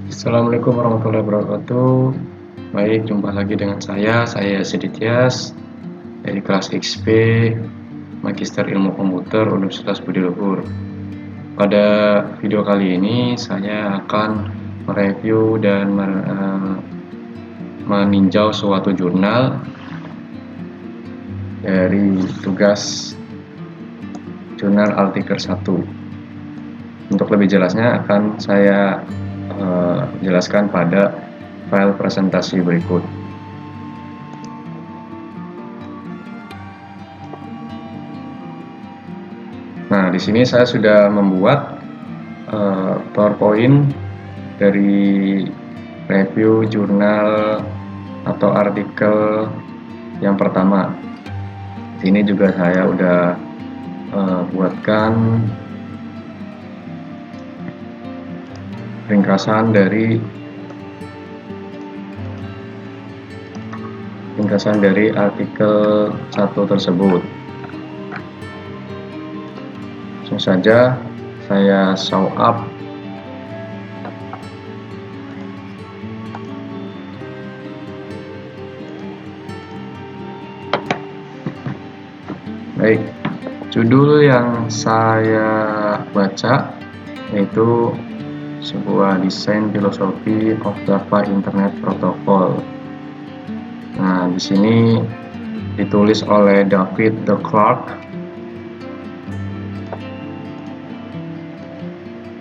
Assalamualaikum warahmatullahi wabarakatuh. Baik, jumpa lagi dengan saya Sidityas dari kelas XP Magister Ilmu Komputer Universitas Budi Luhur. Pada video kali ini saya akan mereview dan meninjau suatu jurnal dari tugas jurnal Altiker 1. Untuk lebih jelasnya akan saya jelaskan pada file presentasi berikut. Nah, di sini saya sudah membuat PowerPoint dari review jurnal atau artikel yang pertama. Di sini juga saya udah buatkan ringkasan dari artikel 1 tersebut. Langsung saja saya show up. Baik, judul yang saya baca yaitu sebuah desain filosofi of Java Internet Protocol. Nah, di sini ditulis oleh David de Klerk.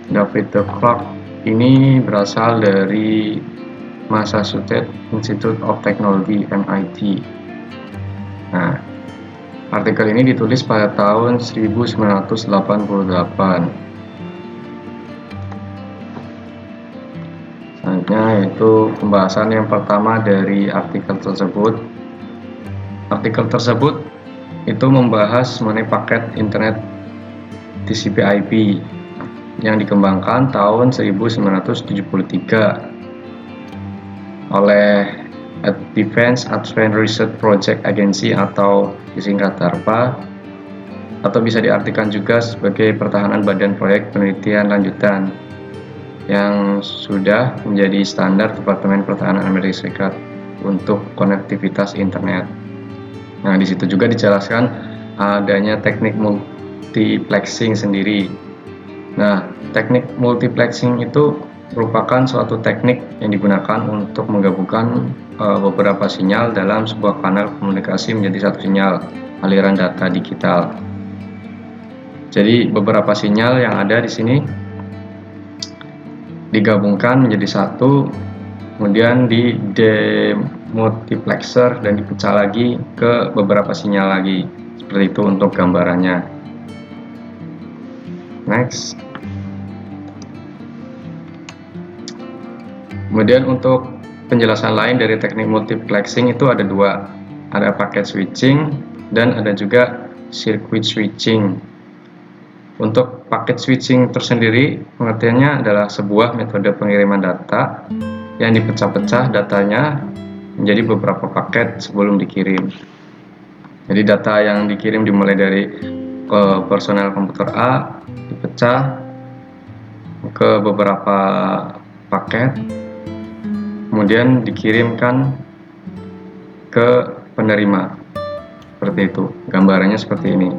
David de Klerk ini berasal dari Massachusetts Institute of Technology (MIT). Nah, artikel ini ditulis pada tahun 1988. Selanjutnya yaitu pembahasan yang pertama dari artikel tersebut. Artikel tersebut itu membahas mengenai paket internet TCP/IP yang dikembangkan tahun 1973 oleh Defense Advanced Research Project Agency atau disingkat DARPA, atau bisa diartikan juga sebagai Pertahanan Badan Proyek Penelitian Lanjutan, yang sudah menjadi standar Departemen Pertahanan Amerika Serikat untuk konektivitas internet. Nah, di situ juga dijelaskan adanya teknik multiplexing sendiri. Nah, teknik multiplexing itu merupakan suatu teknik yang digunakan untuk menggabungkan beberapa sinyal dalam sebuah kanal komunikasi menjadi satu sinyal aliran data digital. Jadi beberapa sinyal yang ada di sini digabungkan menjadi satu, kemudian di demultiplexer dan dipecah lagi ke beberapa sinyal lagi. Seperti itu untuk gambarannya. Next. Kemudian untuk penjelasan lain dari teknik multiplexing itu ada dua. Ada packet switching dan ada juga circuit switching. Untuk packet switching tersendiri, pengertiannya adalah sebuah metode pengiriman data yang dipecah-pecah datanya menjadi beberapa paket sebelum dikirim. Jadi data yang dikirim dimulai dari personel komputer A, dipecah ke beberapa paket, kemudian dikirimkan ke penerima. Seperti itu, gambarannya seperti ini.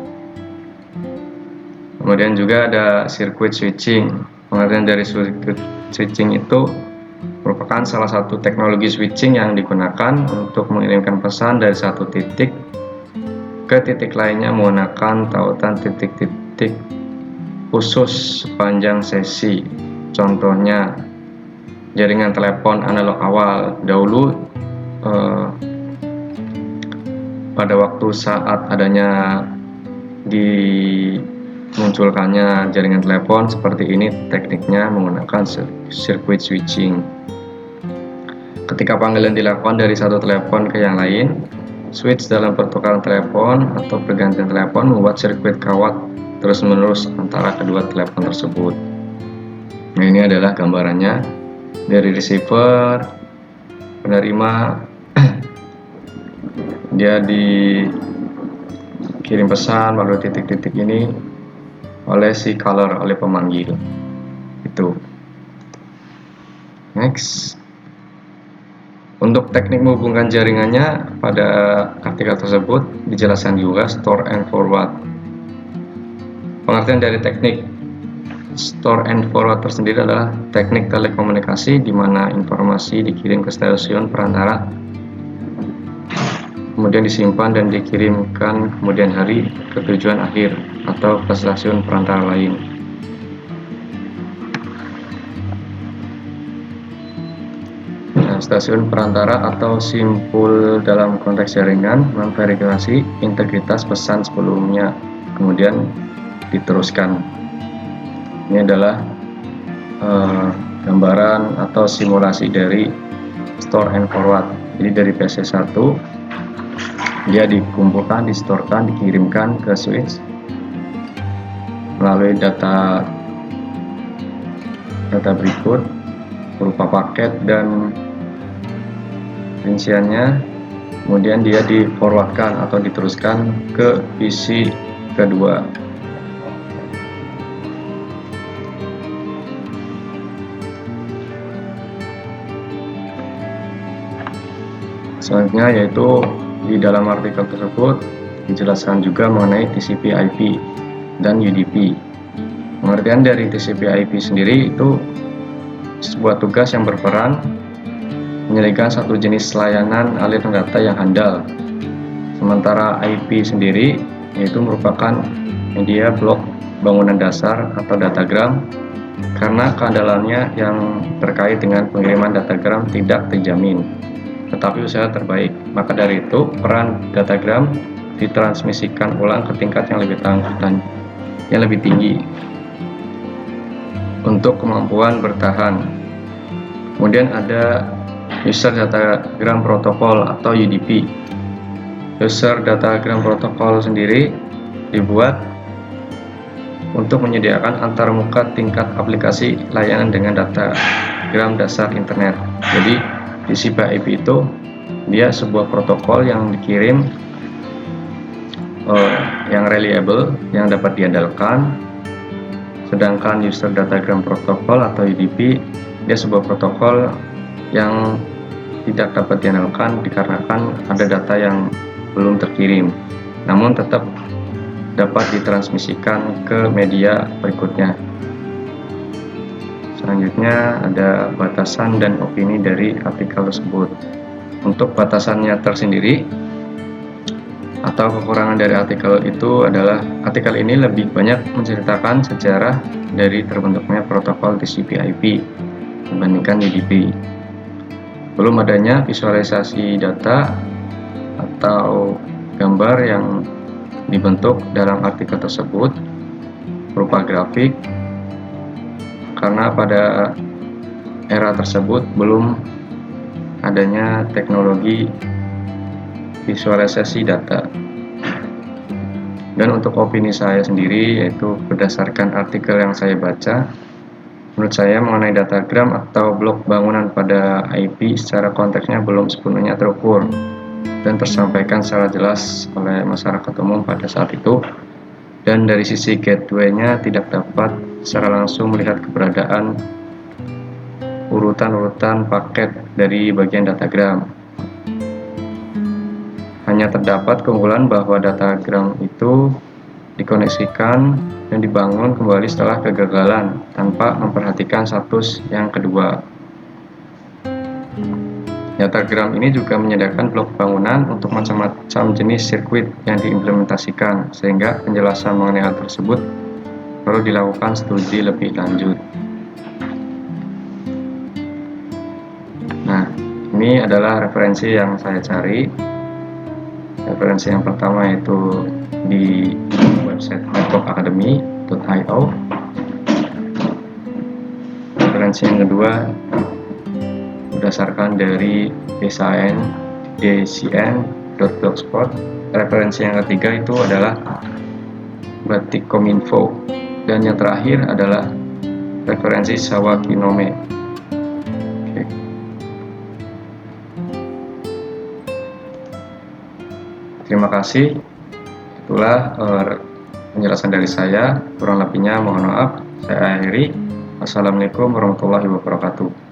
Kemudian juga ada circuit switching. Pengertian dari circuit switching itu merupakan salah satu teknologi switching yang digunakan untuk mengirimkan pesan dari satu titik ke titik lainnya menggunakan tautan titik-titik khusus sepanjang sesi. Contohnya jaringan telepon analog awal. Dahulu pada waktu saat adanya dimunculkannya jaringan telepon seperti ini, tekniknya menggunakan circuit switching. Ketika panggilan dilakukan dari satu telepon ke yang lain, switch dalam pertukaran telepon atau pergantian telepon membuat sirkuit kawat terus-menerus antara kedua telepon tersebut. Nah, ini adalah gambarannya dari receiver, penerima, dia dikirim pesan melalui titik-titik ini oleh si caller, oleh pemanggil. Itu. Next. Untuk teknik menghubungkan jaringannya pada artikel tersebut dijelaskan juga store and forward. Pengertian dari teknik store and forward tersendiri adalah teknik telekomunikasi di mana informasi dikirim ke stasiun perantara, kemudian disimpan dan dikirimkan kemudian hari ke tujuan akhir atau ke stasiun perantara lain. Nah, stasiun perantara atau simpul dalam konteks jaringan memverifikasi integritas pesan sebelumnya, kemudian diteruskan. Ini adalah gambaran atau simulasi dari store and forward. Jadi dari PC1 dia dikumpulkan, distorekan, dikirimkan ke switch melalui data berikut berupa paket dan rinciannya, kemudian dia di forwardkan atau diteruskan ke PC kedua. Selanjutnya yaitu di dalam artikel tersebut dijelaskan juga mengenai TCP/IP dan UDP. Pengertian dari TCP/IP sendiri itu sebuah tugas yang berperan menyediakan satu jenis layanan aliran data yang handal. Sementara IP sendiri yaitu merupakan media blok bangunan dasar atau datagram karena keandalannya yang terkait dengan pengiriman datagram tidak terjamin, tetapi usaha terbaik. Maka dari itu peran datagram ditransmisikan ulang ke tingkat yang lebih tinggi untuk kemampuan bertahan. Kemudian ada User Datagram Protocol atau UDP. User Datagram Protocol sendiri dibuat untuk menyediakan antarmuka tingkat aplikasi layanan dengan datagram dasar internet. Jadi TCP/IP itu dia sebuah protokol yang dikirim yang reliable, yang dapat diandalkan. Sedangkan User Datagram Protocol atau UDP dia sebuah protokol yang tidak dapat diandalkan dikarenakan ada data yang belum terkirim, namun tetap dapat ditransmisikan ke media berikutnya. Selanjutnya ada batasan dan opini dari artikel tersebut. Untuk batasannya tersendiri atau kekurangan dari artikel itu adalah artikel ini lebih banyak menceritakan sejarah dari terbentuknya protokol TCP/IP dibandingkan UDP. Belum adanya visualisasi data atau gambar yang dibentuk dalam artikel tersebut berupa grafik, karena pada era tersebut belum adanya teknologi visualisasi data. Dan untuk opini saya sendiri, yaitu berdasarkan artikel yang saya baca, menurut saya mengenai datagram atau blok bangunan pada IP secara konteksnya belum sepenuhnya terukur dan tersampaikan secara jelas oleh masyarakat umum pada saat itu. Dan dari sisi gateway-nya tidak dapat secara langsung melihat keberadaan urutan-urutan paket dari bagian datagram. Hanya terdapat keunggulan bahwa datagram itu dikoneksikan dan dibangun kembali setelah kegagalan tanpa memperhatikan status yang kedua. Datagram ini juga menyediakan blok bangunan untuk macam-macam jenis sirkuit yang diimplementasikan, sehingga penjelasan mengenai hal tersebut perlu dilakukan studi lebih lanjut. Nah, ini adalah referensi yang saya cari. Referensi yang pertama yaitu di website networkacademy.io. Referensi yang kedua berdasarkan dari dcn.blogspot. Referensi yang ketiga itu adalah Batikkominfo, dan yang terakhir adalah referensi Sawakinome. Terima kasih. Itulah penjelasan dari saya. Kurang lebihnya mohon maaf. Saya akhiri. Wassalamualaikum warahmatullahi wabarakatuh.